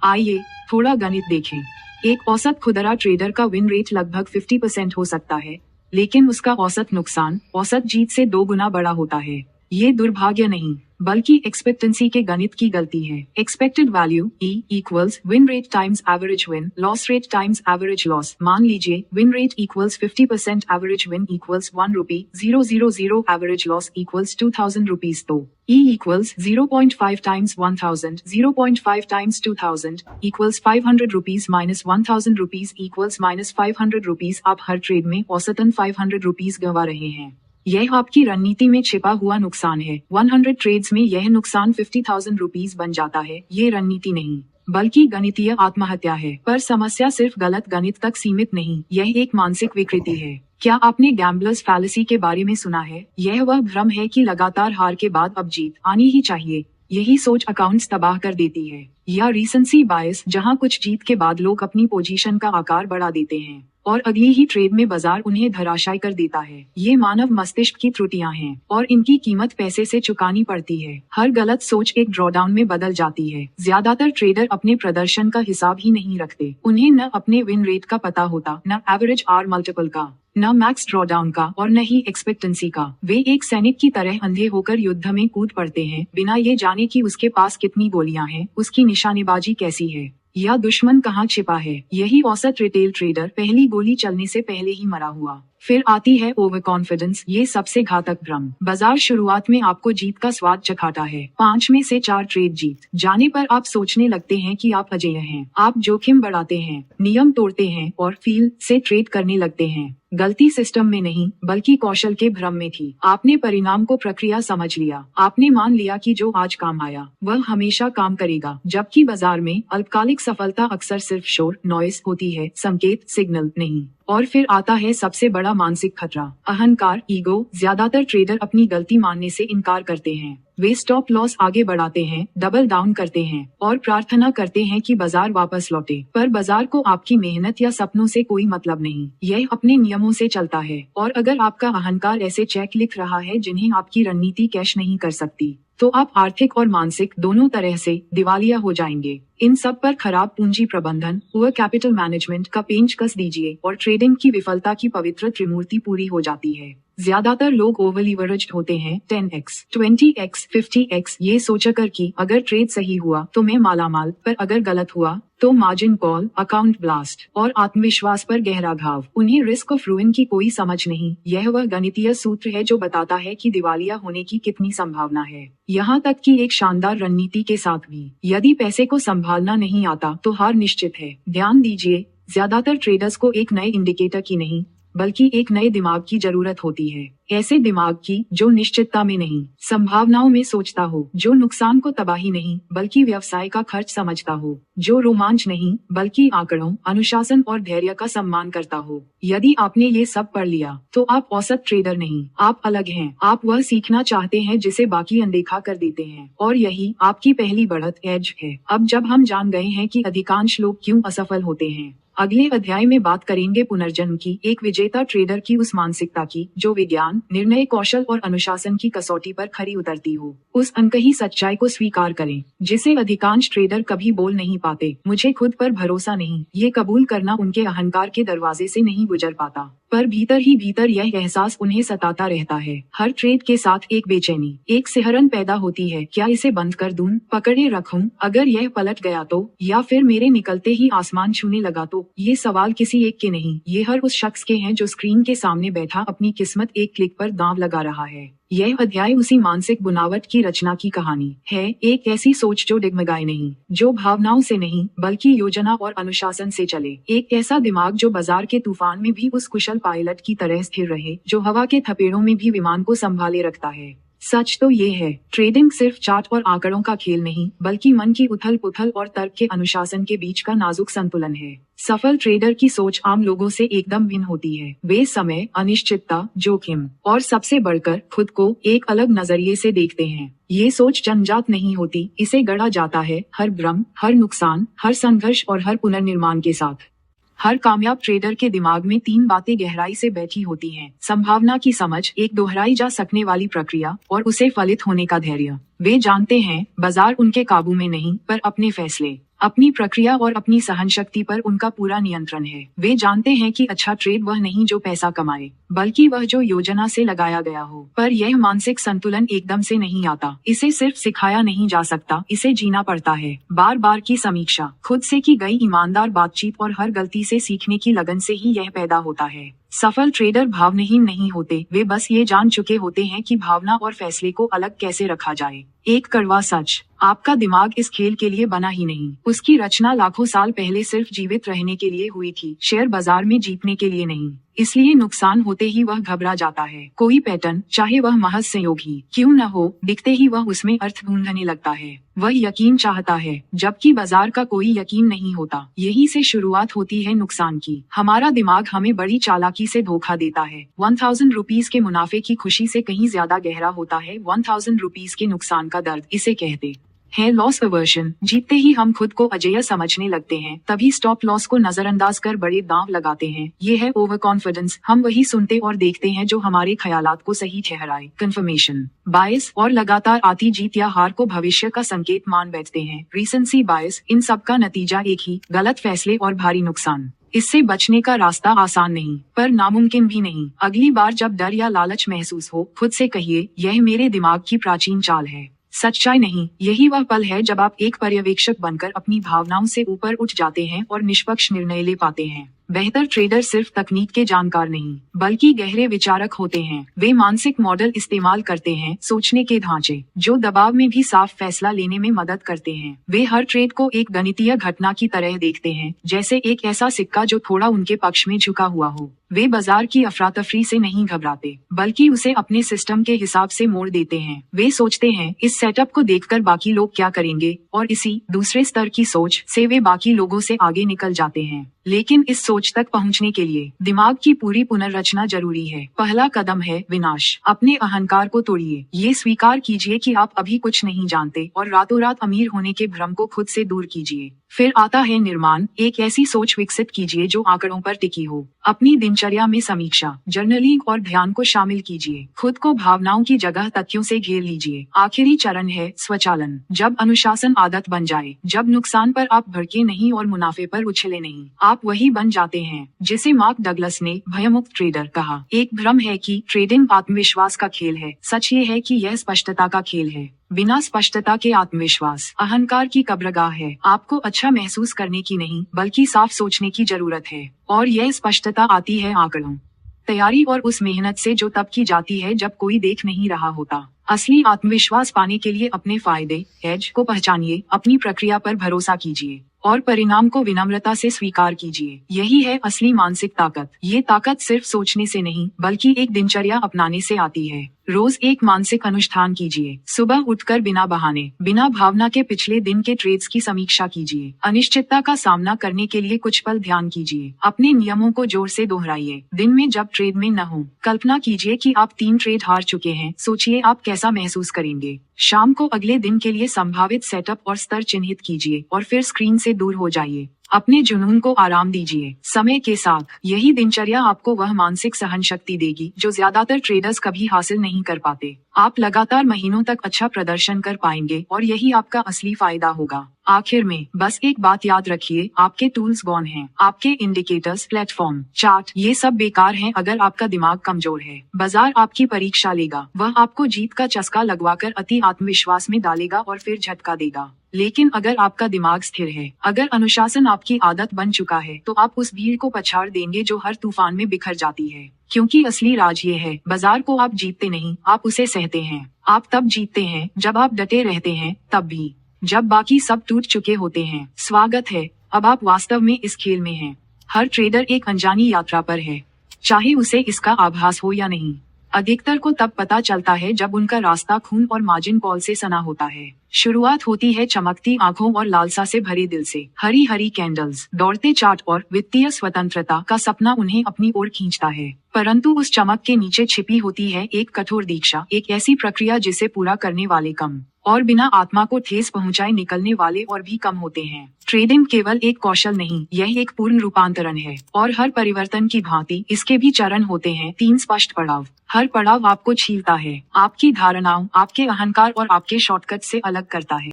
आइए थोड़ा गणित देखें। एक औसत खुदरा ट्रेडर का विन रेट लगभग 50% हो सकता है, लेकिन उसका औसत नुकसान औसत जीत से 2 गुना बड़ा होता है। ये दुर्भाग्य नहीं, बल्कि एक्सपेक्टेंसी के गणित की गलती है। Expected value E equals win rate times average win, loss rate times average loss. मान लीजिए win rate equals 50%, average win equals 1 रुपी, 000, एवरेज लॉस इक्वल्स 2000 रुपीज। तो E equals 0.5 times 1000, 0.5 times 2000 equals 500 rupees minus 1000 rupees equals minus 500 rupees. आप हर trade में औसतन 500 rupees गंवा रहे हैं। यह आपकी रणनीति में छिपा हुआ नुकसान है। 100 ट्रेड्स में यह नुकसान 50,000 रुपीज बन जाता है। ये रणनीति नहीं, बल्कि गणितीय आत्महत्या है। पर समस्या सिर्फ गलत गणित तक सीमित नहीं, यह एक मानसिक विकृति है। क्या आपने गैम्बलर्स फैलेसी के बारे में सुना है? यह वह भ्रम है कि लगातार हार के बाद अब जीत आनी ही चाहिए। यही सोच अकाउंट्स तबाह कर देती है। या रीसेंसी बायस, जहां कुछ जीत के बाद लोग अपनी पोजीशन का आकार बढ़ा देते हैं और अगली ही ट्रेड में बाजार उन्हें धराशायी कर देता है। ये मानव मस्तिष्क की त्रुटियां हैं और इनकी कीमत पैसे से चुकानी पड़ती है। हर गलत सोच एक ड्रॉडाउन में बदल जाती है। ज्यादातर ट्रेडर अपने प्रदर्शन का हिसाब ही नहीं रखते। उन्हें न अपने विन रेट का पता होता, न एवरेज आर मल्टीपल का, न मैक्स ड्रॉडाउन का और न ही एक्सपेक्टेंसी का। वे एक सैनिक की तरह अंधे होकर युद्ध में कूद पड़ते हैं, बिना ये जाने कि उसके पास कितनी गोलियां हैं, उसकी निशानेबाजी कैसी है या दुश्मन कहाँ छिपा है। यही औसत रिटेल ट्रेडर पहली गोली चलने से पहले ही मरा हुआ। फिर आती है ओवर कॉन्फिडेंस, ये सबसे घातक भ्रम। बाजार शुरुआत में आपको जीत का स्वाद चखाता है। 5 में से 4 ट्रेड जीत जाने पर आप सोचने लगते हैं कि आप अजेय हैं। आप जोखिम बढ़ाते हैं, नियम तोड़ते हैं और फील से ट्रेड करने लगते हैं। गलती सिस्टम में नहीं, बल्कि कौशल के भ्रम में थी। आपने परिणाम को प्रक्रिया समझ लिया। आपने मान लिया कि जो आज काम आया वह हमेशा काम करेगा, जबकि बाजार में अल्पकालिक सफलता अक्सर सिर्फ शोर, नॉइस होती है, संकेत, सिग्नल नहीं। और फिर आता है सबसे बड़ा मानसिक खतरा, अहंकार, ईगो। ज्यादातर ट्रेडर अपनी गलती मानने से इनकार करते हैं। वे स्टॉप लॉस आगे बढ़ाते हैं, डबल डाउन करते हैं और प्रार्थना करते हैं कि बाजार वापस लौटे। पर बाजार को आपकी मेहनत या सपनों से कोई मतलब नहीं, यह अपने नियमों से चलता है। और अगर आपका अहंकार ऐसे चेक लिख रहा है जिन्हें आपकी रणनीति कैश नहीं कर सकती, तो आप आर्थिक और मानसिक दोनों तरह से दिवालिया हो जाएंगे। इन सब पर खराब पूंजी प्रबंधन, पुअर कैपिटल मैनेजमेंट का पेंच कस दीजिए और ट्रेडिंग की विफलता की पवित्र त्रिमूर्ति पूरी हो जाती है। ज्यादातर लोग ओवर लीवरेज्ड होते हैं, 10x, 20x, 50x, ये सोचकर कि अगर ट्रेड सही हुआ तो मैं मालामाल, पर अगर गलत हुआ तो मार्जिन कॉल, अकाउंट ब्लास्ट और आत्मविश्वास पर गहरा घाव। उन्हें रिस्क ऑफ रूइन की कोई समझ नहीं। यह वह गणितीय सूत्र है जो बताता है कि दिवालिया होने की कितनी संभावना है, यहाँ तक कि एक शानदार रणनीति के साथ भी। यदि पैसे को संभालना नहीं आता तो हार निश्चित है। ध्यान दीजिए, ज्यादातर ट्रेडर्स को एक नए इंडिकेटर की नहीं, बल्कि एक नए दिमाग की जरूरत होती है। ऐसे दिमाग की जो निश्चितता में नहीं, संभावनाओं में सोचता हो, जो नुकसान को तबाही नहीं बल्कि व्यवसाय का खर्च समझता हो, जो रोमांच नहीं बल्कि आंकड़ों, अनुशासन और धैर्य का सम्मान करता हो। यदि आपने ये सब पढ़ लिया तो आप औसत ट्रेडर नहीं, आप अलग हैं। आप वह सीखना चाहते हैं जिसे बाकी अनदेखा कर देते हैं, और यही आपकी पहली बढ़त एज है। अब जब हम जान गए हैं कि अधिकांश लोग क्यों असफल होते हैं, अगले अध्याय में बात करेंगे पुनर्जन्म की, एक विजेता ट्रेडर की उस मानसिकता की जो विज्ञान, निर्णय कौशल और अनुशासन की कसौटी पर खरी उतरती हो। उस अनकही सच्चाई को स्वीकार करें जिसे अधिकांश ट्रेडर कभी बोल नहीं पाते, मुझे खुद पर भरोसा नहीं। ये कबूल करना उनके अहंकार के दरवाजे से नहीं गुजर पाता, पर भीतर ही भीतर यह एहसास उन्हें सताता रहता है। हर ट्रेड के साथ एक बेचैनी, एक सिहरन पैदा होती है। क्या इसे बंद कर दूं, पकड़े रखूं, अगर यह पलट गया तो, या फिर मेरे निकलते ही आसमान छूने लगा तो? ये सवाल किसी एक के नहीं, ये हर उस शख्स के हैं जो स्क्रीन के सामने बैठा अपनी किस्मत एक क्लिक पर दांव लगा रहा है। यह अध्याय उसी मानसिक बुनावट की रचना की कहानी है। एक ऐसी सोच जो डिगमगाए नहीं, जो भावनाओं से नहीं बल्कि योजना और अनुशासन से चले। एक ऐसा दिमाग जो बाजार के तूफान में भी उस कुशल पायलट की तरह स्थिर रहे, जो हवा के थपेड़ों में भी विमान को संभाले रखता है। सच तो ये है, ट्रेडिंग सिर्फ चार्ट और आंकड़ों का खेल नहीं, बल्कि मन की उथल पुथल और तर्क के अनुशासन के बीच का नाजुक संतुलन है। सफल ट्रेडर की सोच आम लोगों से एकदम भिन्न होती है। वे समय, अनिश्चितता, जोखिम और सबसे बढ़कर खुद को एक अलग नजरिए से देखते हैं। ये सोच जन्मजात नहीं होती, इसे गढ़ा जाता है हर भ्रम, हर नुकसान, हर संघर्ष और हर पुनर्निर्माण के साथ। हर कामयाब ट्रेडर के दिमाग में 3 बातें गहराई से बैठी होती हैं: संभावना की समझ, एक दोहराई जा सकने वाली प्रक्रिया और उसे फलित होने का धैर्य। वे जानते हैं बाजार उनके काबू में नहीं, पर अपने फैसले, अपनी प्रक्रिया और अपनी सहनशक्ति पर उनका पूरा नियंत्रण है। वे जानते हैं कि अच्छा ट्रेड वह नहीं जो पैसा कमाए, बल्कि वह जो योजना से लगाया गया हो। पर यह मानसिक संतुलन एकदम से नहीं आता। इसे सिर्फ सिखाया नहीं जा सकता, इसे जीना पड़ता है। बार बार की समीक्षा, खुद से की गई ईमानदार बातचीत और हर गलती से सीखने की लगन से ही यह पैदा होता है। सफल ट्रेडर भावनाहीन नहीं होते, वे बस ये जान चुके होते हैं कि भावना और फैसले को अलग कैसे रखा जाए। एक कड़वा सच, आपका दिमाग इस खेल के लिए बना ही नहीं। उसकी रचना लाखों साल पहले सिर्फ जीवित रहने के लिए हुई थी, शेयर बाजार में जीतने के लिए नहीं। इसलिए नुकसान होते ही वह घबरा जाता है। कोई पैटर्न, चाहे वह महज संयोग ही क्यों न हो, दिखते ही वह उसमें अर्थ ढूंढने लगता है। वह यकीन चाहता है, जबकि बाजार का कोई यकीन नहीं होता। यही से शुरुआत होती है नुकसान की। हमारा दिमाग हमें बड़ी चालाकी से धोखा देता है। 1000 रुपीज के मुनाफे की खुशी से कहीं ज्यादा गहरा होता है 1000 रुपीज के नुकसान का दर्द। इसे कहते है लॉस अवर्शन। जीतते ही हम खुद को अजेय समझने लगते हैं, तभी स्टॉप लॉस को नजरअंदाज कर बड़े दांव लगाते हैं। ये है ओवर कॉन्फिडेंस। हम वही सुनते और देखते हैं जो हमारे ख्यालात को सही ठहराए। कंफर्मेशन बायस और लगातार आती जीत या हार को भविष्य का संकेत मान बैठते हैं। रीसेंसी बायस, इन सब का नतीजा एक ही, गलत फैसले और भारी नुकसान। इससे बचने का रास्ता आसान नहीं, पर नामुमकिन भी नहीं। अगली बार जब डर या लालच महसूस हो, खुद से कहिए, यह मेरे दिमाग की प्राचीन चाल है, सच्चाई नहीं। यही वह पल है जब आप एक पर्यवेक्षक बनकर अपनी भावनाओं से ऊपर उठ जाते हैं और निष्पक्ष निर्णय ले पाते हैं। बेहतर ट्रेडर सिर्फ तकनीक के जानकार नहीं, बल्कि गहरे विचारक होते हैं। वे मानसिक मॉडल इस्तेमाल करते हैं, सोचने के ढांचे, जो दबाव में भी साफ फैसला लेने में मदद करते हैं। वे हर ट्रेड को एक गणितीय घटना की तरह देखते हैं, जैसे एक ऐसा सिक्का जो थोड़ा उनके पक्ष में झुका हुआ हो। वे बाजार की अफरा-तफरी से नहीं घबराते, बल्कि उसे अपने सिस्टम के हिसाब से मोड़ देते हैं। वे सोचते हैं, इस सेटअप को देखकर बाकी लोग क्या करेंगे, और इसी दूसरे स्तर की सोच से वे बाकी लोगों से आगे निकल जाते हैं। लेकिन इस सोच तक पहुंचने के लिए दिमाग की पूरी पुनर्रचना जरूरी है। पहला कदम है विनाश। अपने अहंकार को तोड़िए। ये स्वीकार कीजिए कि आप अभी कुछ नहीं जानते और रातों रात अमीर होने के भ्रम को खुद से दूर कीजिए। फिर आता है निर्माण। एक ऐसी सोच विकसित कीजिए जो आंकड़ों पर टिकी हो। अपनी दिनचर्या में समीक्षा, जर्नलिंग और ध्यान को शामिल कीजिए। खुद को भावनाओं की जगह तथ्यों से घेर लीजिए। आखिरी चरण है स्वचालन। जब अनुशासन आदत बन जाए, जब नुकसान पर आप भड़के नहीं और मुनाफे पर उछले नहीं, आप वही बन जाते हैं जिसे मार्क डगलस ने भयमुक्त ट्रेडर कहा। एक भ्रम है कि ट्रेडिंग आत्मविश्वास का खेल है। सच ये है कि यह स्पष्टता का खेल है। बिना स्पष्टता के आत्मविश्वास अहंकार की कब्रगाह है। आपको अच्छा महसूस करने की नहीं, बल्कि साफ सोचने की जरूरत है। और यह स्पष्टता आती है आंकड़ों, तैयारी और उस मेहनत से जो तब की जाती है जब कोई देख नहीं रहा होता। असली आत्मविश्वास पाने के लिए अपने फायदे, एज को पहचानिए, अपनी प्रक्रिया पर भरोसा कीजिए और परिणाम को विनम्रता से स्वीकार कीजिए। यही है असली मानसिक ताकत। ये ताकत सिर्फ सोचने से नहीं, बल्कि एक दिनचर्या अपनाने से आती है। रोज एक मानसिक अनुष्ठान कीजिए। सुबह उठकर बिना बहाने, बिना भावना के पिछले दिन के ट्रेड्स की समीक्षा कीजिए। अनिश्चितता का सामना करने के लिए कुछ पल ध्यान कीजिए। अपने नियमों को जोर से दोहराइए। दिन में जब ट्रेड में न हो, कल्पना कीजिए कि आप 3 ट्रेड हार चुके हैं। सोचिए आप कैसा महसूस करेंगे। शाम को अगले दिन के लिए संभावित सेटअप और स्तर चिन्हित कीजिए और फिर स्क्रीन से दूर हो जाइए। अपने जुनून को आराम दीजिए। समय के साथ यही दिनचर्या आपको वह मानसिक सहन शक्ति देगी जो ज्यादातर ट्रेडर्स कभी हासिल नहीं कर पाते। आप लगातार महीनों तक अच्छा प्रदर्शन कर पाएंगे और यही आपका असली फायदा होगा। आखिर में बस एक बात याद रखिए, आपके टूल्स गॉन हैं। आपके इंडिकेटर्स, प्लेटफॉर्म, चार्ट, ये सब बेकार हैं अगर आपका दिमाग कमजोर है। बाजार आपकी परीक्षा लेगा। वह आपको जीत का चस्का लगवाकर अति आत्मविश्वास में डालेगा और फिर झटका देगा। लेकिन अगर आपका दिमाग स्थिर है, अगर अनुशासन आपकी आदत बन चुका है, तो आप उस भीड़ को पछाड़ देंगे जो हर तूफान में बिखर जाती है। क्योंकि असली राज ये है, बाजार को आप जीतते नहीं, आप उसे सहते हैं। आप तब जीतते हैं जब आप डटे रहते हैं, तब भी जब बाकी सब टूट चुके होते हैं। स्वागत है, अब आप वास्तव में इस खेल में हैं। हर ट्रेडर एक अनजानी यात्रा पर है, चाहे उसे इसका आभास हो या नहीं। अधिकतर को तब पता चलता है जब उनका रास्ता खून और मार्जिन कॉल से सना होता है। शुरुआत होती है चमकती आंखों और लालसा से भरे दिल से। हरी हरी कैंडल्स, दौड़ते चार्ट और वित्तीय स्वतंत्रता का सपना उन्हें अपनी ओर खींचता है, परंतु उस चमक के नीचे छिपी होती है एक कठोर दीक्षा, एक ऐसी प्रक्रिया जिसे पूरा करने वाले कम और बिना आत्मा को ठेस पहुंचाए निकलने वाले और भी कम होते हैं। ट्रेडिंग केवल एक कौशल नहीं, यह एक पूर्ण रूपांतरण है, और हर परिवर्तन की भांति इसके भी चरण होते हैं, 3 स्पष्ट पड़ाव। हर पड़ाव आपको छीलता है, आपकी धारणाओं, आपके अहंकार और आपके शॉर्टकट से अलग करता है।